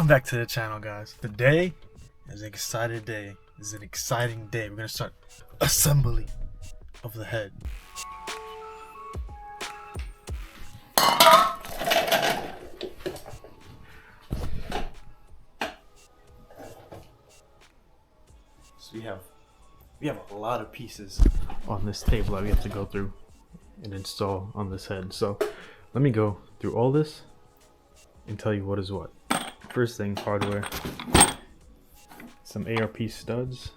Welcome back to the channel, guys. Today is an exciting day. This is an exciting day. We're gonna start assembly of the head. So we have a lot of pieces on this table that we have to go through and install on this head. So let me go through all this and tell you what is what. First thing, hardware. Some ARP studs.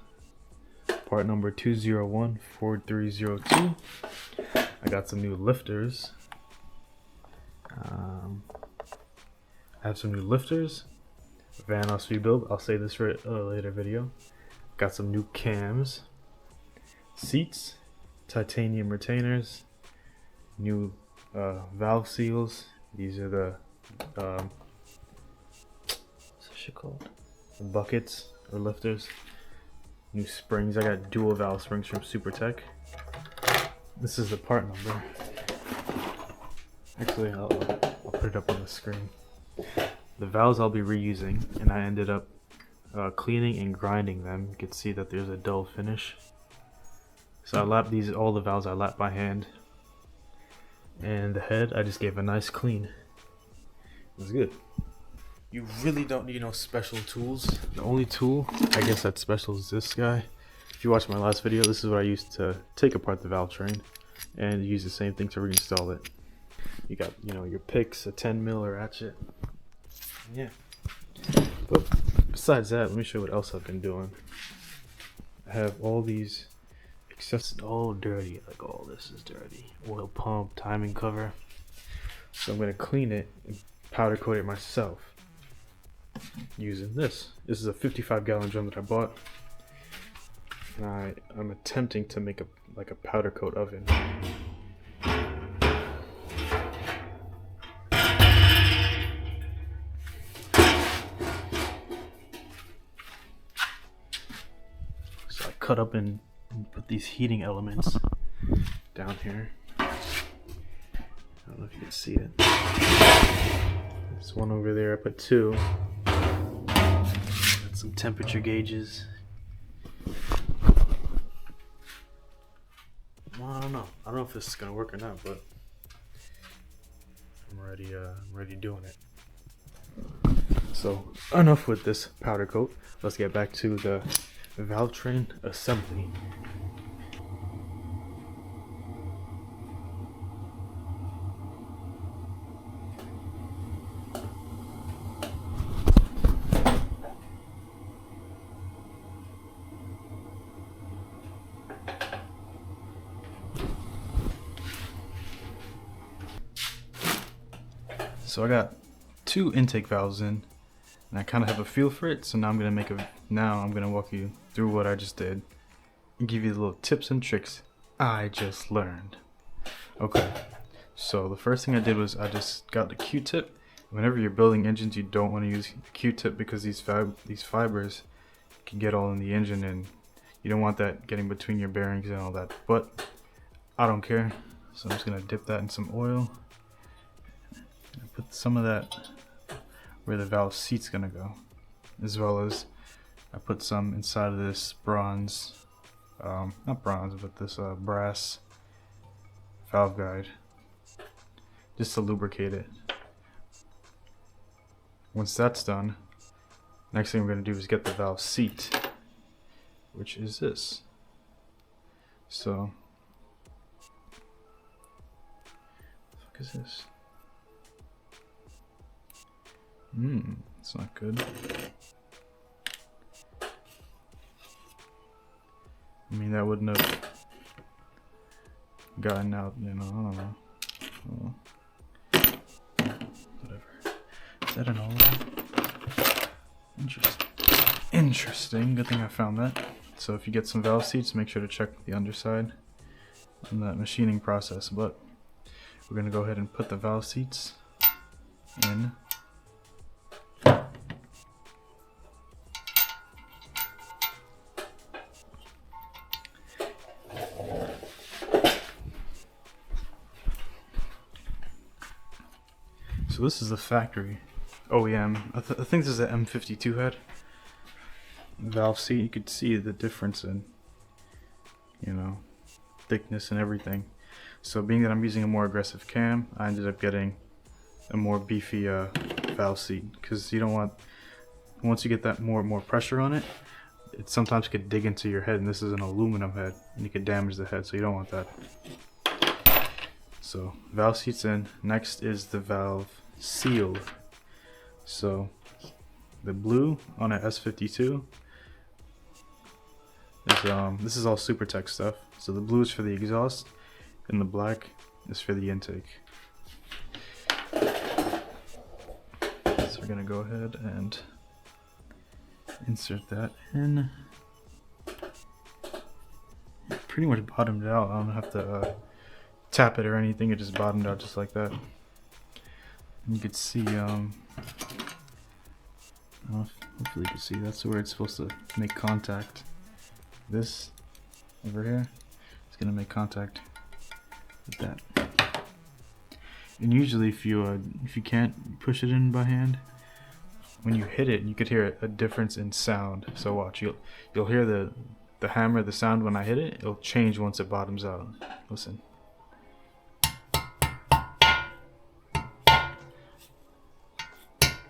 Part number 2014302. I got some new lifters. I have some new lifters. Van Oss rebuild. I'll say this for a later video. Got some new cams. Seats. Titanium retainers. New valve seals. These are the what's this shit called? The buckets or lifters. New springs. I got dual valve springs from SuperTech. This is the part number. Actually, I'll put it up on the screen. The valves I'll be reusing, and I ended up cleaning and grinding them. You can see that there's a dull finish. So I lap these, all the valves I lap by hand. And the head, I just gave a nice clean. It was good. You really don't need no special tools. The only tool I guess that's special is this guy. If you watched my last video, this is what I used to take apart the valvetrain and use the same thing to reinstall it. You got, you know, your picks, a 10mm ratchet. Yeah. But besides that, let me show you what else I've been doing. I have all these accessories, all dirty, like all this is dirty. Oil pump, timing cover. So I'm gonna clean it and powder coat it myself using this. This is a 55-gallon drum that I bought, and I'm attempting to make a powder coat oven. So I cut up and put these heating elements down here. I don't know if you can see it. There's one over there. I put two. Got some temperature gauges. Well, I don't know. I don't know if this is gonna work or not, but I'm already doing it. So enough with this powder coat. Let's get back to the valvetrain assembly. So I got two intake valves in, and I kind of have a feel for it. So now I'm gonna walk you through what I just did and give you the little tips and tricks I just learned. Okay, so the first thing I did was I just got the Q-tip. Whenever you're building engines, you don't want to use Q-tip because these fibers can get all in the engine, and you don't want that getting between your bearings and all that. But I don't care, so I'm just gonna dip that in some oil. I put some of that where the valve seat's gonna go, as well as I put some inside of this bronze, not bronze, but this brass valve guide, just to lubricate it. Once that's done, next thing we're gonna do is get the valve seat, which is this. So, what the fuck is this? It's not good. I mean, that wouldn't have gotten out, you know, I don't know. Whatever. Is that an olive? Interesting. Good thing I found that. So if you get some valve seats, make sure to check the underside on that machining process. But we're gonna go ahead and put the valve seats in. So this is the factory OEM. I think this is an M52 head. Valve seat, you could see the difference in, you know, thickness and everything. So being that I'm using a more aggressive cam, I ended up getting a more beefy valve seat, because you don't want, once you get that more pressure on it, it sometimes could dig into your head, and this is an aluminum head and you could damage the head, so you don't want that. So valve seats in. Next is the valve seal. So the blue on an S52 is this is all SuperTech stuff. So the blue is for the exhaust and the black is for the intake. So we're gonna go ahead and insert that in. It pretty much bottomed out. I don't have to tap it or anything. It just bottomed out just like that. And you could see, hopefully you can see, that's where it's supposed to make contact. This over here is gonna make contact with that. And usually if you can't push it in by hand, when you hit it, you could hear a difference in sound. So watch, you'll hear the hammer, the sound when I hit it. It'll change once it bottoms out. Listen.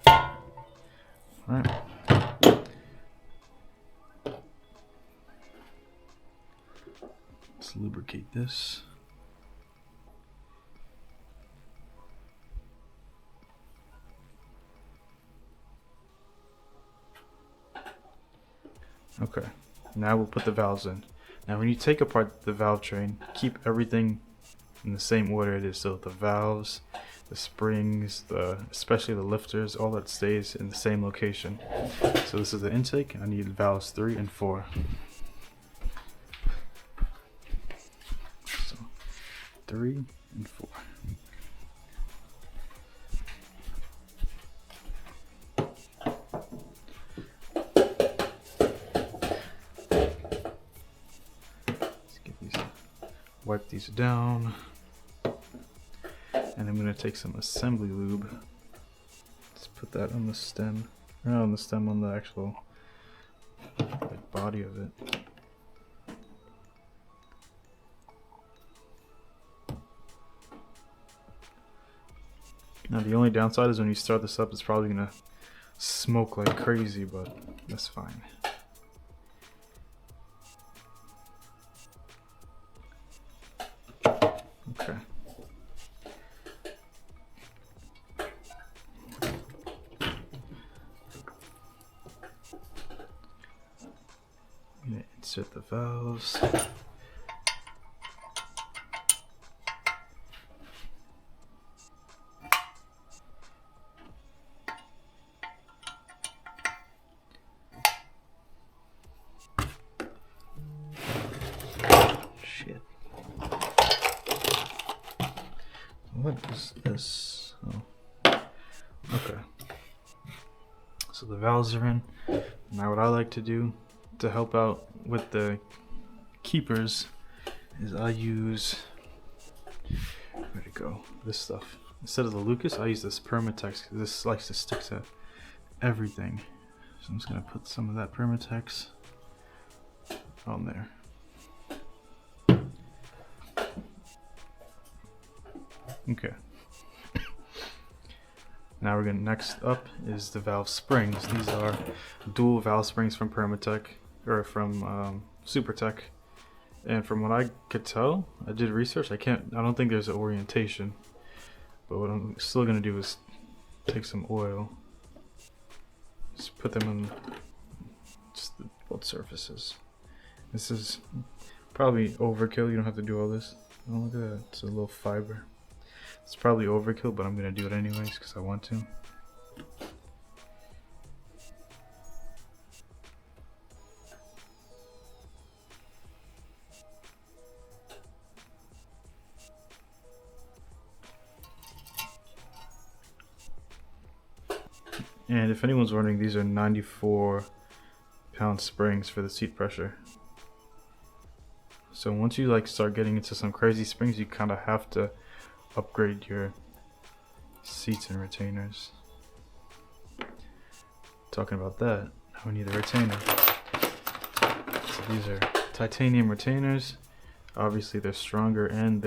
All right. Let's lubricate this. Okay, now we'll put the valves in. Now when you take apart the valve train, keep everything in the same order it is. So the valves, the springs, especially the lifters, all that stays in the same location. So this is the intake. I need valves 3 and 4. So 3 and 4. Wipe these down, and I'm going to take some assembly lube. Let's put that on the stem, or not on the stem, on the actual body of it. Now the only downside is when you start this up, it's probably going to smoke like crazy, but that's fine. Okay. I'm gonna insert the valves. Shit. What is this? Oh. Okay. So the valves are in. Now what I like to do to help out with the keepers is I use, where'd it go? This stuff. Instead of the Lucas, I use this Permatex. This likes to stick to everything. So I'm just gonna put some of that Permatex on there. Okay. Now we're gonna, next up is the valve springs. These are dual valve springs from Permatech, or from SuperTech. And from what I could tell, I did research. I don't think there's an orientation. But what I'm still gonna do is take some oil, just put them on just both surfaces. This is probably overkill. You don't have to do all this. Oh, look at that. It's a little fiber. It's probably overkill, but I'm gonna do it anyways because I want to. And if anyone's wondering, these are 94-pound springs for the seat pressure. So once you start getting into some crazy springs, you kind of have to upgrade your seats and retainers. talking about that, now we need a retainer. So these are titanium retainers. Obviously they're stronger and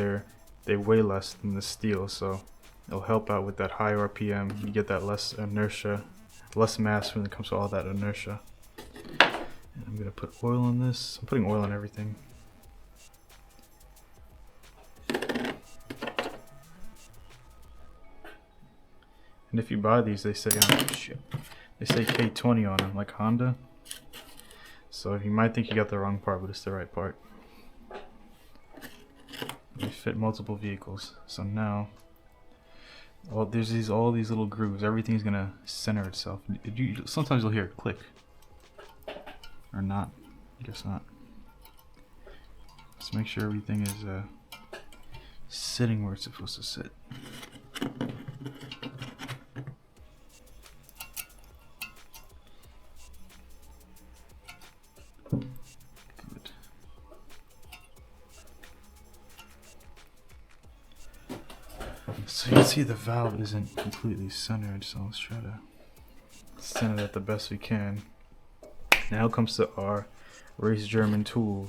they weigh less than the steel, so it'll help out with that high RPM. You get that less inertia, less mass when it comes to all that inertia. And I'm gonna put oil on this. I'm putting oil on everything. And if you buy these, they say they say K20 on them, like Honda. So you might think you got the wrong part, but it's the right part. They fit multiple vehicles. So now, there's all these little grooves. Everything's gonna center itself. Sometimes you'll hear it click, or not. I guess not. Just make sure everything is sitting where it's supposed to sit. Good. So you can see the valve isn't completely centered, so let's try to center it the best we can. Now comes to our race German tool.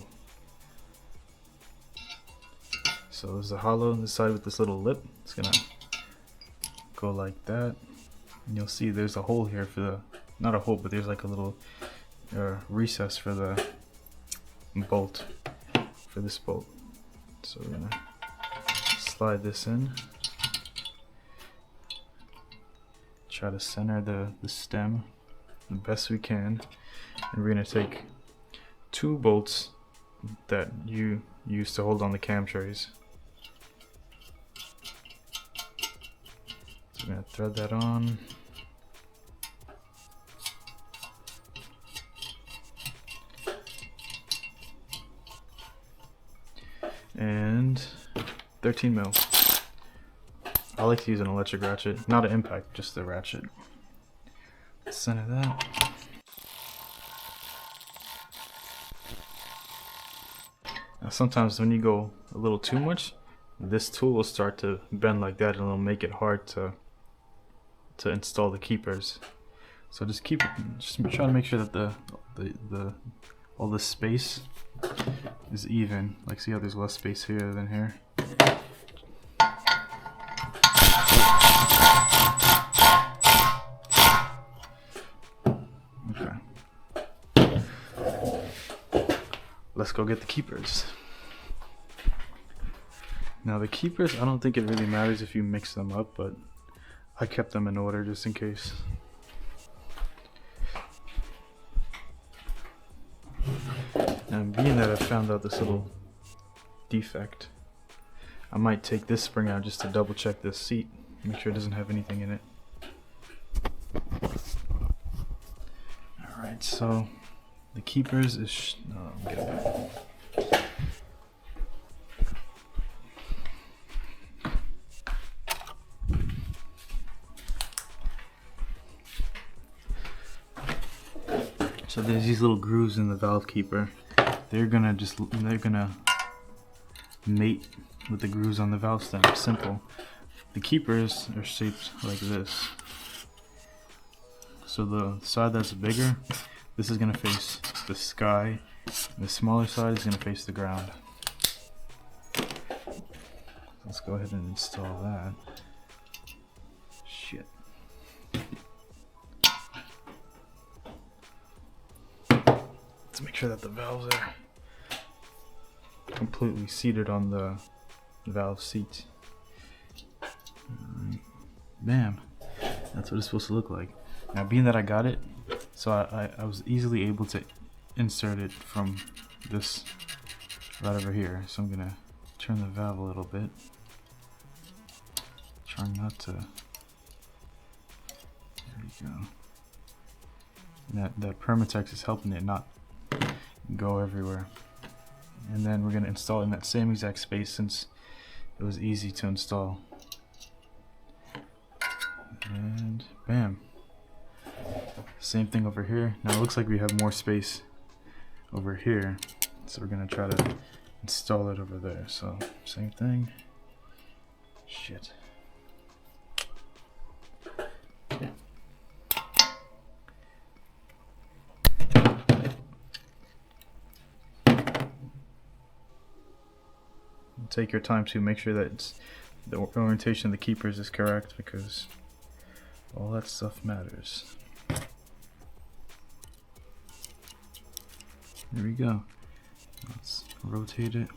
So there's a hollow on the side with this little lip. It's gonna go like that, and you'll see there's a hole here for the, not a hole, but there's like a little recess for the bolt, for this bolt. So we're gonna slide this in, try to center the stem the best we can, and we're gonna take 2 bolts that you use to hold on the cam trays. So we're gonna thread that on. And 13 mil. I like to use an electric ratchet, not an impact, just the ratchet. Center that. Now sometimes when you go a little too much, this tool will start to bend like that, and it'll make it hard to install the keepers. So just try to make sure that all the space is even. Like, see how there's less space here than here? Okay. Let's go get the keepers. Now the keepers, I don't think it really matters if you mix them up, but I kept them in order just in case. And being that I found out this little defect, I might take this spring out just to double check this seat, make sure it doesn't have anything in it. Alright, so the keepers is, get it back. So there's these little grooves in the valve keeper. They're gonna mate with the grooves on the valve stem. Simple. The keepers are shaped like this. So the side that's bigger, this is gonna face the sky. The smaller side is gonna face the ground. Let's go ahead and install that. Shit. Let's make sure that the valves are completely seated on the valve seat. Bam. That's what it's supposed to look like. Now, being that I got it, so I was easily able to insert it from this right over here. So I'm gonna turn the valve a little bit. Trying not to. There we go. And that Permatex is helping it not go everywhere. And then we're gonna install it in that same exact space since it was easy to install. And bam. Same thing over here. Now it looks like we have more space over here, so we're gonna try to install it over there. So same thing. Shit. take your time to make sure that the orientation of the keepers is correct, because all that stuff matters. There we go. Let's rotate it.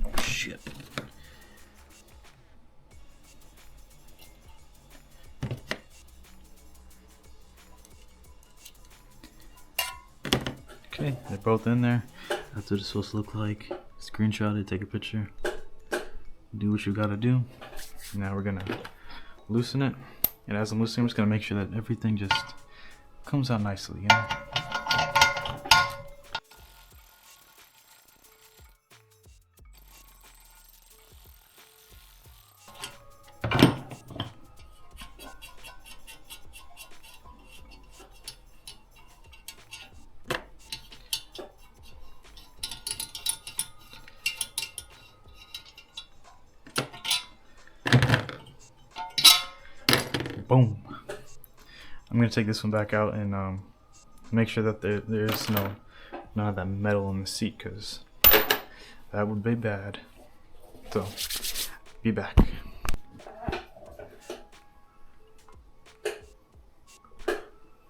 Oh shit. Okay, they're both in there. That's what it's supposed to look like. Screenshot it, take a picture. Do what you gotta do. Now we're gonna loosen it. And as I'm loosening, I'm just gonna make sure that everything just comes out nicely, you know? Boom. I'm gonna take this one back out and make sure that there's none of that metal in the seat, because that would be bad. So, be back.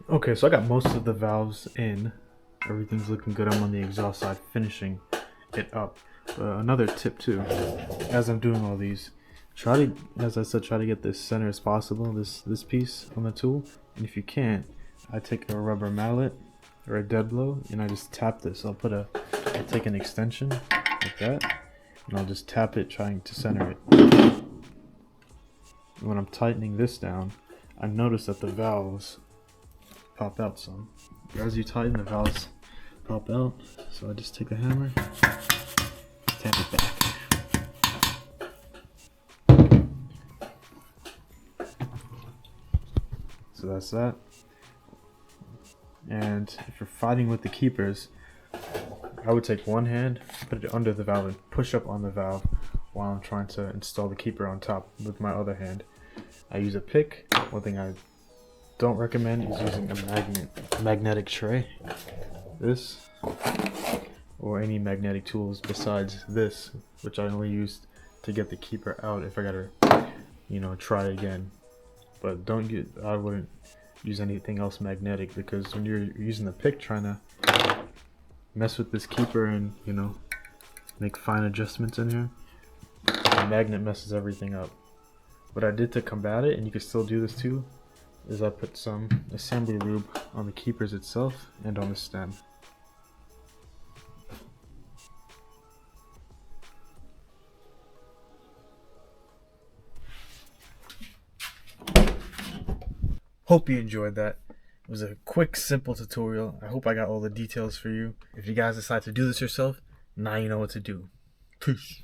Okay, so I got most of the valves in. Everything's looking good. I'm on the exhaust side finishing it up. Another tip too, as I'm doing all these, try to, as I said, try to get this center as possible, this piece on the tool. And if you can't, I take a rubber mallet or a dead blow and I just tap this. I'll take an extension like that and I'll just tap it, trying to center it. And when I'm tightening this down, I notice that the valves pop out some. As you tighten, the valves pop out. So I just take the hammer, tap it back. So that's that. And if you're fighting with the keepers, I would take one hand, put it under the valve, and push up on the valve while I'm trying to install the keeper on top with my other hand. I use a pick. One thing I don't recommend is using a magnetic tray, this, or any magnetic tools besides this, which I only used to get the keeper out if I gotta, try again. But I wouldn't use anything else magnetic, because when you're using the pick trying to mess with this keeper and, make fine adjustments in here, the magnet messes everything up. What I did to combat it, and you can still do this too, is I put some assembly lube on the keepers itself and on the stem. Hope you enjoyed that. It was a quick, simple tutorial. I hope I got all the details for you. If you guys decide to do this yourself, now you know what to do. Peace.